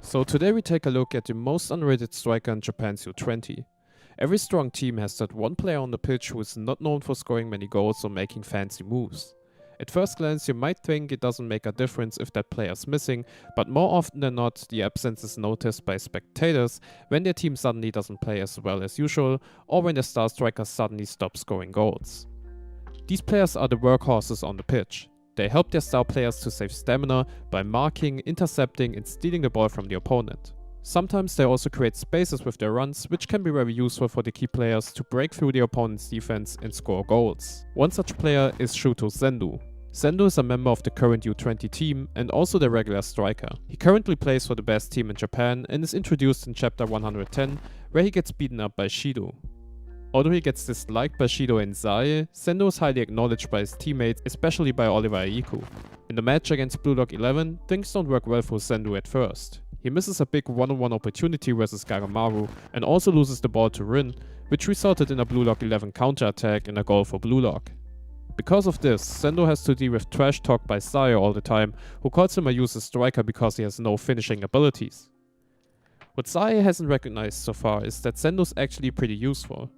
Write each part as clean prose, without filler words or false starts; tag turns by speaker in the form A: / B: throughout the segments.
A: So today we take a look at the most underrated striker in Japan's U20. Every strong team has that one player on the pitch who is not known for scoring many goals or making fancy moves. At first glance you might think it doesn't make a difference if that player is missing, but more often than not the absence is noticed by spectators when their team suddenly doesn't play as well as usual, or when the star striker suddenly stops scoring goals. These players are the workhorses on the pitch. They help their star players to save stamina by marking, intercepting and stealing the ball from the opponent. Sometimes they also create spaces with their runs, which can be very useful for the key players to break through the opponent's defense and score goals. One such player is Shuto Sendou. Sendou is a member of the current U20 team and also the regular striker. He currently plays for the best team in Japan and is introduced in chapter 110, where he gets beaten up by Shuto. Although he gets disliked by Shuto and Zai, Sendou is highly acknowledged by his teammates, especially by Oliver Aiku. In the match against Blue Lock 11, things don't work well for Sendou at first. He misses a big one-on-one opportunity versus Garamaru and also loses the ball to Rin, which resulted in a Blue Lock 11 counter-attack and a goal for Blue Lock. Because of this, Sendou has to deal with trash talk by Zai all the time, who calls him a useless striker because he has no finishing abilities. What Zai hasn't recognized so far is that Sendou's actually pretty useful.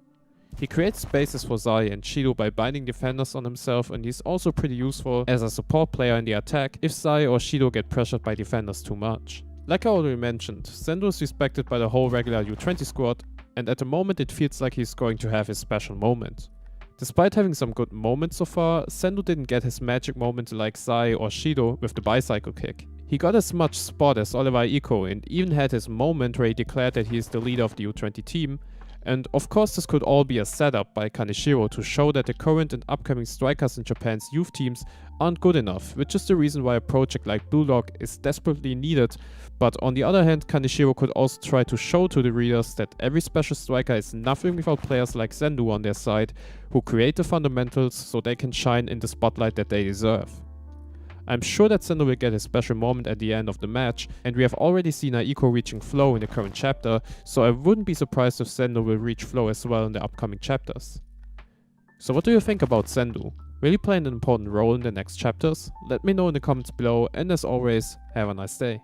A: He creates spaces for Zai and Shuto by binding defenders on himself, and he's also pretty useful as a support player in the attack if Zai or Shuto get pressured by defenders too much. Like I already mentioned, Sendou is respected by the whole regular U20 squad, and at the moment it feels like he's going to have his special moment. Despite having some good moments so far, Sendou didn't get his magic moment like Zai or Shuto with the bicycle kick. He got as much spot as Oliver Iko and even had his moment where he declared that he is the leader of the U20 team. And of course this could all be a setup by Kaneshiro to show that the current and upcoming strikers in Japan's youth teams aren't good enough, which is the reason why a project like Blue Lock is desperately needed. But on the other hand, Kaneshiro could also try to show to the readers that every special striker is nothing without players like Sendou on their side, who create the fundamentals so they can shine in the spotlight that they deserve. I'm sure that Sendou will get his special moment at the end of the match, and we have already seen Aiko reaching flow in the current chapter, so I wouldn't be surprised if Sendou will reach flow as well in the upcoming chapters. So what do you think about Sendou? Will he play an important role in the next chapters? Let me know in the comments below, and as always, have a nice day.